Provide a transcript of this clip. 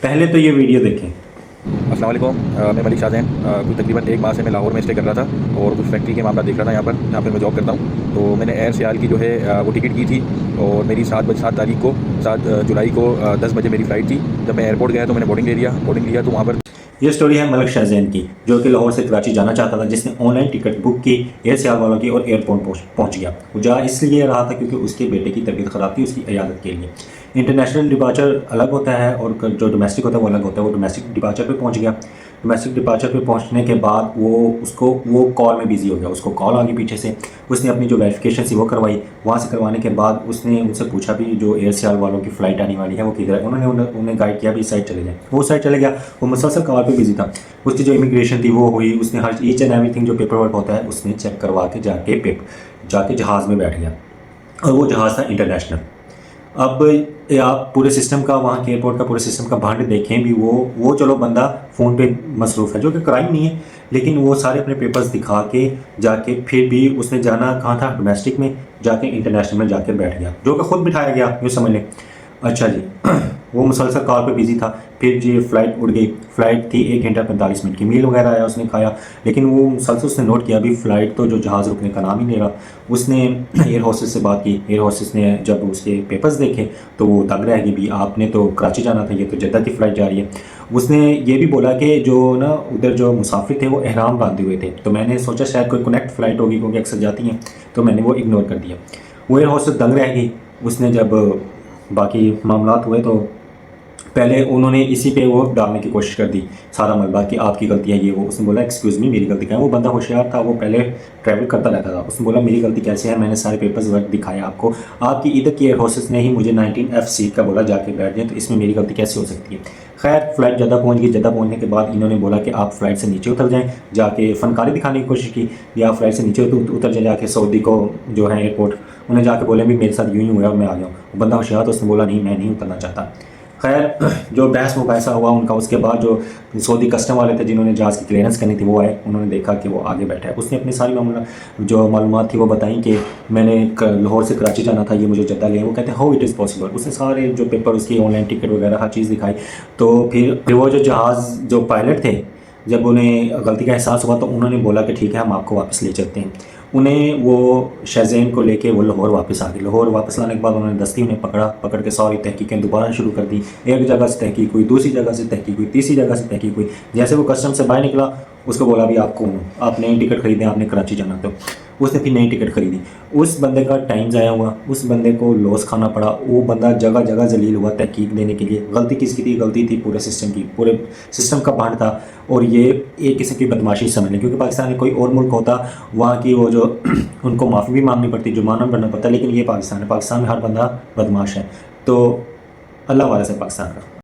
पहले तो ये वीडियो देखें। अस्सलाम वालेकुम। मैं मलिक शाहजैन कुछ तकरीबन 1 माह से मैं लाहौर में स्टे कर रहा था और कुछ फैक्ट्री के मामला देख रहा था यहाँ पर जहाँ पे मैं जॉब करता हूँ। तो मैंने एयर सियाल की जो है वो टिकट की थी और मेरी 7 तारीख को 7 जुलाई को 10 बजे मेरी फ़्लाइट थी। जब मैं एयरपोर्ट गया तो मैंने बोर्डिंग लिया तो वहाँ पर ये स्टोरी है मलिक शाहजैन की, जो कि लाहौर से कराची जाना चाहता था, जिसने ऑनलाइन टिकट बुक की एयर सियाल वालों की और एयरपोर्ट पहुंच गया। वो जा इसलिए रहा था क्योंकि उसके बेटे की तबीयत ख़राब थी, उसकी इयादत के लिए। इंटरनेशनल डिपार्चर अलग होता है और जो डोमेस्टिक होता है वो अलग होता है। वो डोमेस्टिक डिपार्चर पे पहुंच गया। डोमेस्टिक डिपार्चर पे पहुंचने के बाद वो कॉल में बिजी हो गया। उसको कॉल आ गई पीछे से। उसने अपनी जो वेरिफिकेशन थी वो करवाई। वहाँ से करवाने के बाद उसने उनसे पूछा भी जो एयर सियाल वालों की फ़्लाइट आने वाली है वो किधर है। उन्होंने उन्हें गाइड किया भी इस साइड चले जाए। वो साइड चले गया। वो मुसलसल कॉल पे बिजी था। उसकी जो इमिग्रेशन थी वो हुई। उसने हर ईच एंड एवरीथिंग जो पेपर वर्क होता है उसने चेक करवा के जाके जहाज़ में बैठ गया। और वो जहाज़ था इंटरनेशनल। अब आप पूरे सिस्टम का, वहाँ के एयरपोर्ट का पूरे सिस्टम का भांड देखें भी, वो चलो बंदा फ़ोन पे मसरूफ़ है, जो कि क्राइम नहीं है, लेकिन वो सारे अपने पेपर्स दिखा के जाके फिर भी उसने जाना कहाँ था, डोमेस्टिक में, जाके इंटरनेशनल में जाके बैठ गया, जो कि ख़ुद बिठाया गया, यूँ समझ लें। अच्छा जी। वो मुसलसल कॉल पे बिजी था। फिर जी फ़्लाइट उड़ गई। फ़्लाइट थी 1 घंटा 45 मिनट की। मील वगैरह आया, उसने खाया, लेकिन वो मुसलसल उसने नोट किया अभी फ़्लाइट तो जो जहाज़ रुकने का नाम ही नहीं रहा। उसने एयर होस्टेस से बात की। एयर होस्टेस ने जब उसके पेपर्स देखे तो वो दंग रह गई भी, आपने तो कराची जाना था, ये तो जद्दा की फ़्लाइट जा रही है। उसने ये भी बोला कि जो ना उधर जो मुसाफिर थे वो एहराम बांधे हुए थे, तो मैंने सोचा शायद कोई कनेक्ट फ़्लाइट होगी क्योंकि अक्सर जाती हैं, तो मैंने वो इग्नोर कर दिया। वो एयर होस्टेस दंग रह गई। उसने जब बाकी मामलात हुए तो पहले उन्होंने इसी पे वो डालने की कोशिश कर दी सारा मलबा कि आपकी गलती है ये वो। उसने बोला एक्सक्यूज़ मी, मेरी गलती क्या है। वो बंदा होशियार था, वो पहले ट्रैवल करता रहता था। उसने बोला मेरी गलती कैसे है, मैंने सारे पेपर्स वर्क दिखाए आपको, आपकी इधर की एयर होस्टेस ने ही मुझे 19F सीट का बोला जाके बैठ जाए, तो इसमें मेरी गलती कैसे हो सकती है। खैर फ़्लाइट जद्दा पहुँच गई। जद्दा पहुँचने के बाद इन्होंने बोला कि आप फ़्लाइट से नीचे उतर जाएँ, जाके फ़नकारी दिखाने की कोशिश की, या फ़्लाइट से नीचे उतर जाए, जाके सऊदी को जो है एयरपोर्ट, उन्हें जाके बोले भी मेरे साथ यूँ ही हुआ और मैं आ जाऊँ। बंदा होशियार, तो उसने बोला नहीं, मैं नहीं उतरना चाहता। खैर जो बहस मुबाहिसा हुआ उनका, उसके बाद जो सऊदी कस्टम वाले थे जिन्होंने जहाज़ की क्लियरेंस करनी थी वो आए। उन्होंने देखा कि वो आगे बैठा है। उसने अपनी सारी मालूमात थी वो बताई कि मैंने लाहौर से कराची जाना था, ये मुझे जद्दा ले। वो कहते हैं हाउ इट इज़ पॉसिबल। उसने सारे जो पेपर, उसकी ऑनलाइन टिकट वगैरह हर चीज़ दिखाई। तो फिर वो जो जहाज़ जो पायलट थे, जब उन्हें गलती का एहसास हुआ तो उन्होंने बोला कि ठीक है हम आपको वापस ले चलते हैं। उन्हें वो शाहज़ैन को लेके वो लाहौर वापस आ गए। लाहौर वापस लाने के बाद उन्होंने दस्ती उन्हें पकड़ के सारी तहकीकें दोबारा शुरू कर दी। एक जगह से तहकीक हुई, दूसरी जगह से तहकीक हुई, तीसरी जगह से तहकीक हुई। जैसे वो कस्टम से बाहर निकला, उसको बोला भी आप कौन हो, आप नई टिकट खरीदें, आपने कराची जाना। तो उसने फिर नई टिकट खरीदी। उस बंदे का टाइम ज़ाया हुआ, उस बंदे को लॉस खाना पड़ा। वो बंदा जगह जगह जलील हुआ तहकीक देने के लिए। गलती किसकी थी? गलती थी पूरे सिस्टम की। पूरे सिस्टम का भांड था। और ये एक किस्म की बदमाशी समझ लें, क्योंकि पाकिस्तान में कोई और मुल्क होता, वहाँ की वो जो उनको माफ़ी भी मांगनी पड़ती, जुर्माना भरना पड़ता, लेकिन ये पाकिस्तान है। पाकिस्तान में हर बंदा बदमाश है। तो अल्लाह वाले से पाकिस्तान का।